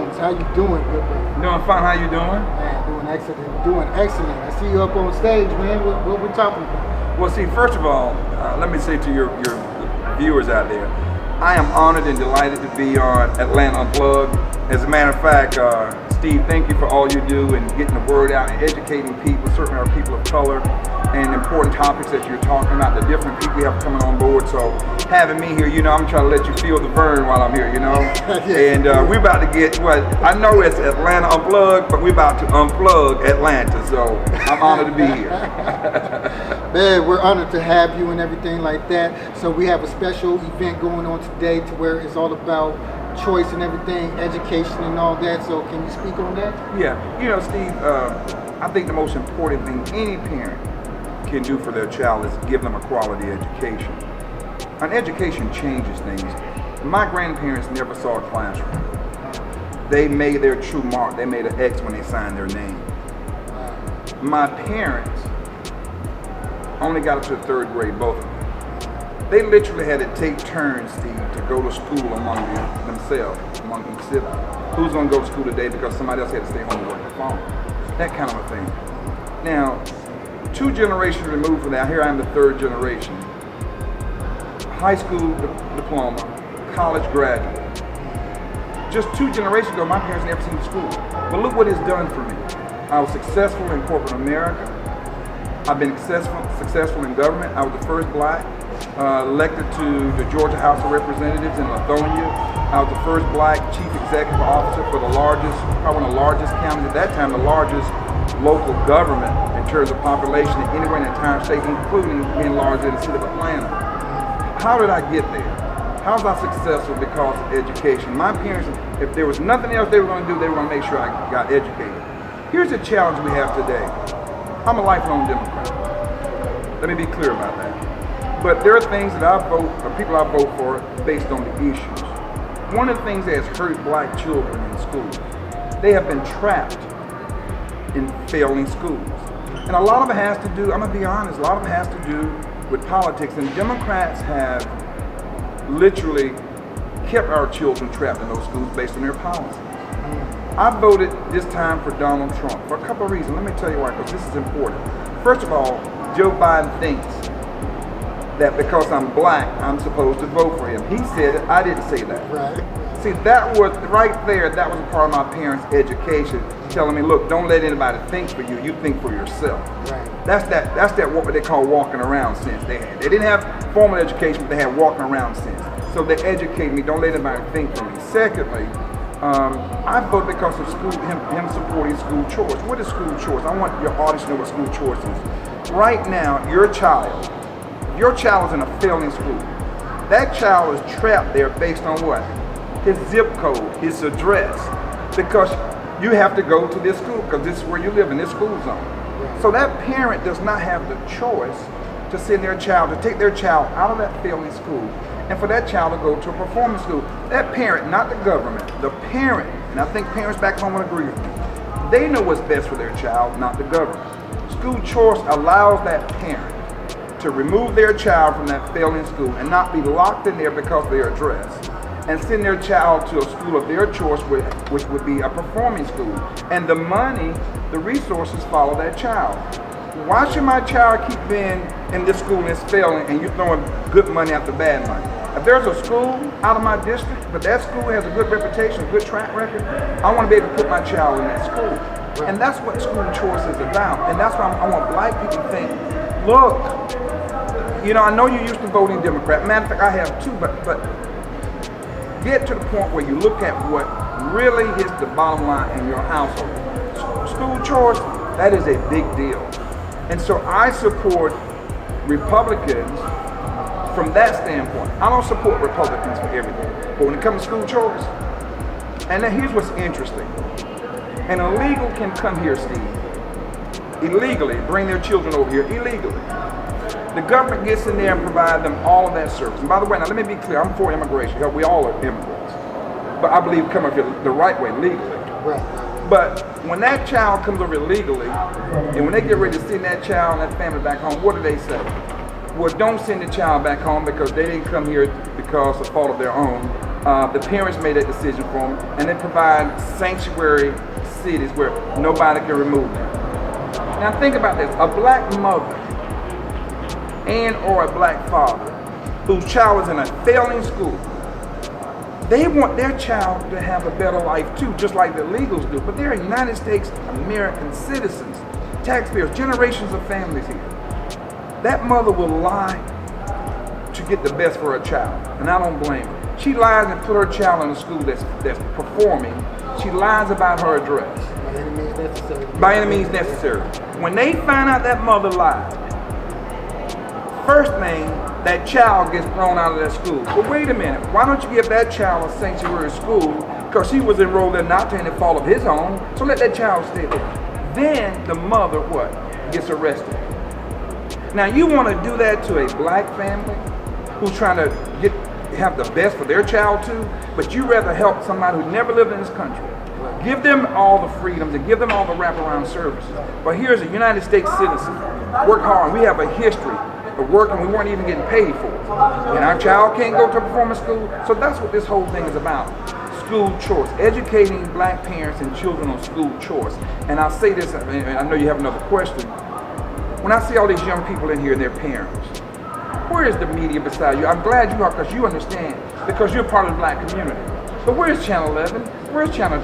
Jones. How you doing, good brother? Doing fine. How you doing? Man, doing excellent. Doing excellent. I see you up on stage, man. What we talking about? Well, see, first of all, let me say to your viewers out there, I am honored and delighted to be on Atlanta Unplugged. As a matter of fact, Steve, thank you for all you do and getting the word out and educating people, certainly our people of color, and important topics that you're talking about, the different people you have coming on board. So having me here, you know, I'm trying to let you feel the burn while I'm here, you know. And we're about to get, I know it's Atlanta Unplugged, but we're about to unplug Atlanta. So I'm honored to be here. Man, we're honored to have you and everything like that. So we have a special event going on today to where it's all about choice and everything, education and all that. So can you speak on that? Yeah, you know, Steve, I think the most important thing any parent can do for their child is give them a quality education. An education changes things. My grandparents never saw a classroom. They made their true mark. They made an X when they signed their name. My parents only got up to the third grade, both of them. They literally had to take turns, Steve, to go to school among themselves, among each sibling. Who's going to go to school today because somebody else had to stay home and work the phone? That kind of a thing. Now, 2 generations removed from that, here I am the 3rd generation. High school diploma, college graduate. Just 2 generations ago, my parents never seen school. But look what it's done for me. I was successful in corporate America. I've been successful in government. I was the first black elected to the Georgia House of Representatives in Lithonia. I was the first black chief executive officer for the largest, probably one of the largest counties at that time, the largest local government in terms of population anywhere in the entire state, including being larger than the city of Atlanta. How did I get there? How was I successful? Because of education. My parents, if there was nothing else they were going to do, they were going to make sure I got educated. Here's the challenge we have today. I'm a lifelong Democrat. Let me be clear about that. But there are things that I vote, or people I vote for, based on the issues. One of the things that has hurt black children in schools, they have been trapped in failing schools. And a lot of it has to do, I'm gonna be honest, a lot of it has to do with politics. And Democrats have literally kept our children trapped in those schools based on their policies. I voted this time for Donald Trump for a couple of reasons. Let me tell you why, because this is important. First of all, Joe Biden thinks that because I'm black, I'm supposed to vote for him. He said it, I didn't say that. Right. See, that was right there, that was a part of my parents' education, telling me, look, don't let anybody think for you, you think for yourself. Right. That's that what they call walking around sense they had. They didn't have formal education, but they had walking around sense. So they educated me, don't let anybody think for me. Secondly, I vote because of school, him supporting school choice. What is school choice? I want your audience to know what school choice is. Right now, your child is in a failing school. That child is trapped there based on what? His zip code, his address. Because you have to go to this school because this is where you live in this school zone. So that parent does not have the choice to send their child, to take their child out of that failing school and for that child to go to a performance school. That parent, not the government, the parent, and I think parents back home would agree with me, they know what's best for their child, not the government. School choice allows that parent to remove their child from that failing school and not be locked in there because of their address, and send their child to a school of their choice, which would be a performing school. And the money, the resources follow that child. Why should my child keep being in this school and it's failing and you're throwing good money after bad money? If there's a school out of my district, but that school has a good reputation, a good track record, I want to be able to put my child in that school. And that's what school choice is about. And that's why I want black people to think, look, you know, I know you're used to voting Democrat. Matter of fact, I have too, but get to the point where you look at what really is the bottom line in your household. School choice, that is a big deal. And so I support Republicans from that standpoint. I don't support Republicans for everything. But when it comes to school choice, and then here's what's interesting. An illegal can come here, Steve, illegally, bring their children over here illegally. The government gets in there and provides them all of that service. And by the way, now let me be clear, I'm for immigration. We all are immigrants. But I believe come over here the right way, legally. Right. But when that child comes over illegally, and when they get ready to send that child and that family back home, what do they say? Well, don't send the child back home because they didn't come here because of fault of their own. The parents made that decision for them, and they provide sanctuary cities where nobody can remove them. Now think about this: a black mother and or a black father whose child is in a failing school, they want their child to have a better life too, just like the illegals do. But they're United States American citizens, taxpayers, generations of families here. That mother will lie to get the best for her child, and I don't blame her. She lies and put her child in a school that's performing. She lies about her address. By any means necessary. By any means necessary. When they find out that mother lied, first thing, that child gets thrown out of that school. But wait a minute, why don't you give that child a sanctuary school? Because she was enrolled there not to any fault of his own, so let that child stay there. Then the mother, what? Gets arrested. Now you want to do that to a black family who's trying to have the best for their child too, but you rather help somebody who never lived in this country. Give them all the freedoms and give them all the wraparound services. But here's a United States citizen, work hard. We have a history of working we weren't even getting paid for. And our child can't go to performance school. So that's what this whole thing is about. School choice, educating black parents and children on school choice. And I'll say this, and I know you have another question. When I see all these young people in here and their parents, where is the media beside you? I'm glad you are, because you understand, because you're part of the black community. But where's Channel 11? Where's Channel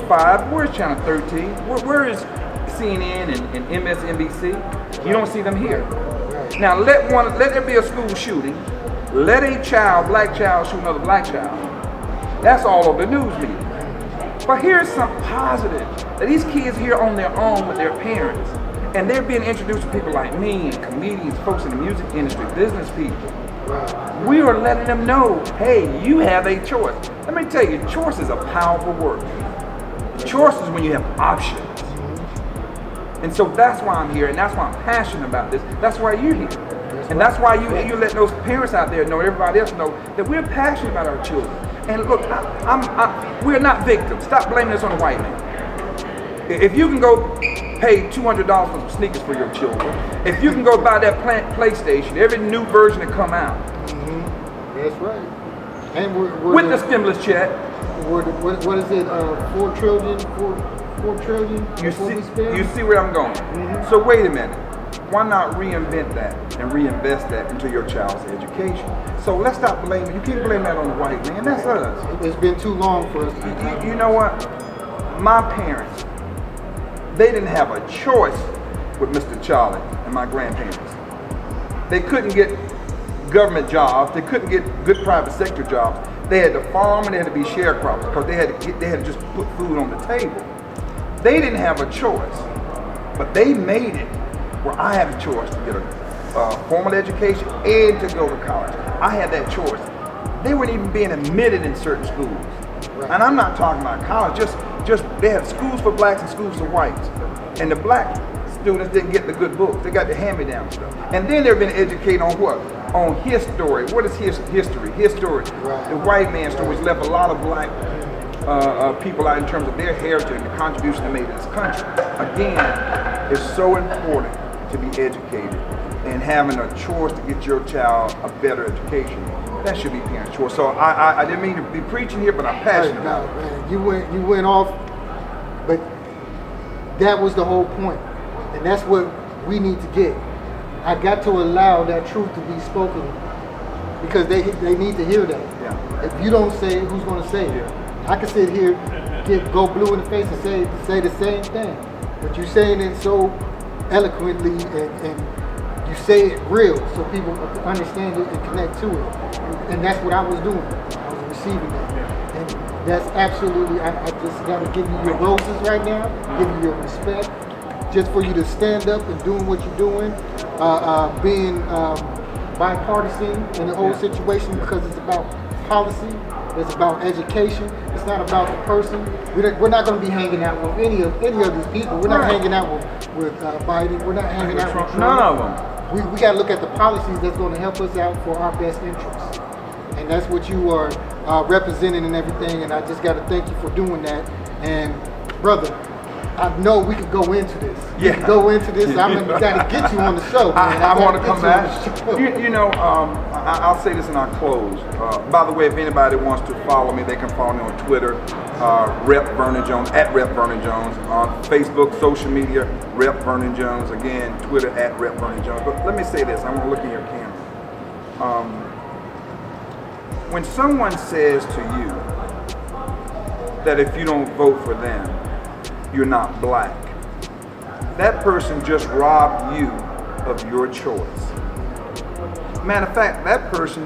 5? Where's Channel 13? Where is CNN and MSNBC? You don't see them here. Now let there be a school shooting. Let a black child shoot another black child. That's all over the news media. But here's some positive, that these kids here on their own with their parents. And they're being introduced to people like me and comedians, folks in the music industry, business people. We are letting them know, hey, you have a choice. Let me tell you, choice is a powerful word. Choice is when you have options. And so that's why I'm here, and that's why I'm passionate about this. That's why you're here. And that's why you let those parents out there know, everybody else know, that we're passionate about our children. And look, we're not victims. Stop blaming this on the white man. If you can go pay $200 for some sneakers for your children, if you can go buy that PlayStation, every new version that come out. That's right. And we're with the stimulus check. What is it? 4 trillion. 4 trillion. You see where I'm going. So wait a minute. Why not reinvent that and reinvest that into your child's education? So let's stop blaming. You can't blame that on the white man. That's us. It's been too long for us. You know what? My parents, they didn't have a choice with Mr. Charlie and my grandparents. They couldn't get government jobs. They couldn't get good private sector jobs. They had to farm and they had to be sharecroppers because they had to just put food on the table. They didn't have a choice, but they made it where I had a choice to get a formal education and to go to college. I had that choice. They weren't even being admitted in certain schools. Right. And I'm not talking about college, just they had schools for blacks and schools for whites. And the black students didn't get the good books. They got the hand-me-down stuff. And then they've been educated on what? On his story. What is his history? His story. Right. The white man's story, which left a lot of black people out in terms of their heritage and the contribution they made to this country. Again, it's so important to be educated and having a choice to get your child a better education. That should be parents' choice. So I didn't mean to be preaching here, but I'm passionate about it. Man, you went off, but that was the whole point. And that's what we need to get. I got to allow that truth to be spoken because they need to hear that. Yeah. If you don't say it, who's going to say it? Yeah. I can sit here, go blue in the face and say the same thing, but you're saying it so eloquently and you say it real so people understand it and connect to it. And that's what I was doing. I was receiving that. And that's absolutely, I just got to give you your roses right now, give you your respect, just for you to stand up and doing what you're doing, being bipartisan in the whole situation because it's about policy. It's about education. It's not about the person. We're not going to be hanging out with any of these people. We're not hanging out with Biden. We're not hanging out with Trump. None of them. We got to look at the policies that's going to help us out for our best interests. And that's what you are representing and everything. And I just got to thank you for doing that. And brother, I know we could go into this. Yeah. We could go into this. I'm going to get you on the show, man. I want to come back. You know, I'll say this and I'll close. By the way, if anybody wants to follow me, they can follow me on Twitter, Rep Vernon Jones, at Rep Vernon Jones. On Facebook, social media, Rep Vernon Jones. Again, Twitter, at Rep Vernon Jones. But let me say this, I'm gonna look in your camera. When someone says to you that if you don't vote for them, you're not black, that person just robbed you of your choice. Matter of fact, that person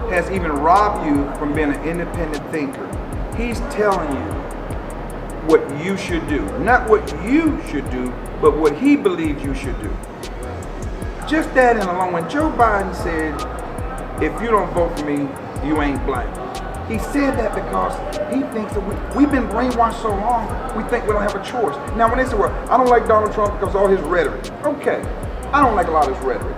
has even robbed you from being an independent thinker. He's telling you what you should do. Not what you should do, but what he believes you should do. Just that and alone. When Joe Biden said, if you don't vote for me, you ain't black. He said that because he thinks that we've been brainwashed so long, we think we don't have a choice. Now when they say, well, I don't like Donald Trump because of all his rhetoric. Okay, I don't like a lot of his rhetoric.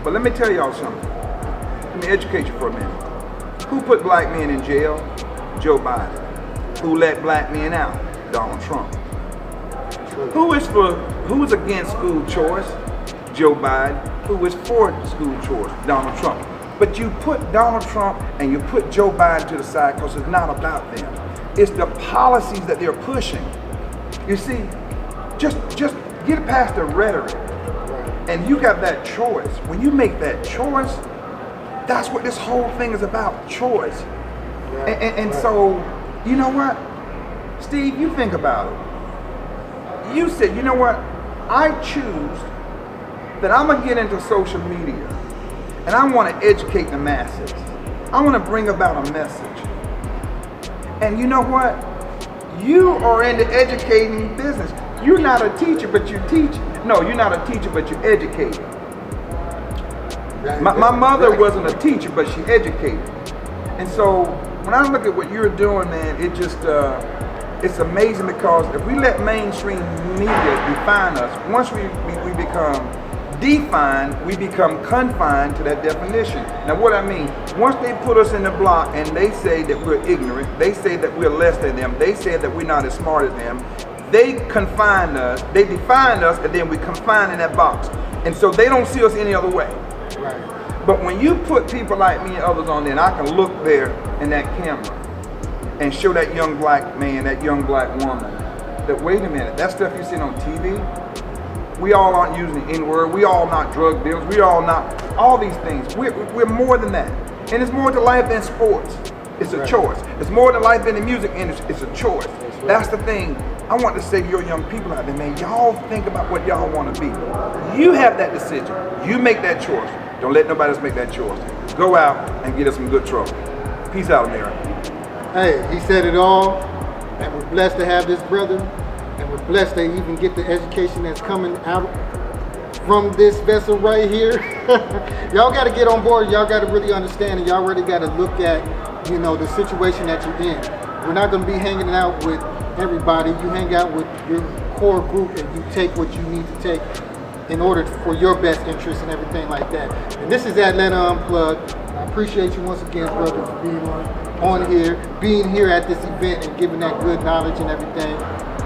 But let me tell y'all something. Let me educate you for a minute. Who put black men in jail? Joe Biden. Who let black men out? Donald Trump. Who is against school choice? Joe Biden. Who is for school choice? Donald Trump. But you put Donald Trump and you put Joe Biden to the side because it's not about them. It's the policies that they're pushing. You see, just get past the rhetoric. And you got that choice. When you make that choice, that's what this whole thing is about, choice. And so, you know what? Steve, you think about it. You said, you know what? I choose that I'm going to get into social media and I want to educate the masses. I want to bring about a message. And you know what? You are in the educating business. You're not a teacher, but you teach. No, you're not a teacher, but you're educated. My mother wasn't a teacher, but she educated. And so when I look at what you're doing, man, it just, it's amazing because if we let mainstream media define us, once we become defined, we become confined to that definition. Now what I mean, once they put us in the block and they say that we're ignorant, they say that we're less than them, they say that we're not as smart as them, they confine us, they define us, and then we confine in that box. And so they don't see us any other way. Right. But when you put people like me and others on there, and I can look there in that camera and show that young black man, that young black woman, that wait a minute, that stuff you see on TV, we all aren't using the N-word, we all not drug dealers, we all not, all these things. We're more than that. And it's more to life than sports. It's a choice. It's more to life than the music industry. It's a choice. That's the thing. I want to say to your young people out there, man, y'all think about what y'all want to be. You have that decision. You make that choice. Don't let nobody else make that choice. Go out and get us some good trouble. Peace out, America. Hey, he said it all, and we're blessed to have this brother, and we're blessed to even get the education that's coming out from this vessel right here. Y'all got to get on board. Y'all got to really understand, and y'all already got to look at, you know, the situation that you're in. We're not going to be hanging out with everybody. You hang out with your core group and you take what you need to take in order for your best interest and everything like that. And this is Atlanta Unplugged. I appreciate you once again, brother, for being on here, being here at this event and giving that good knowledge and everything.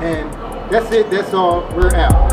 And that's it. That's all. We're out.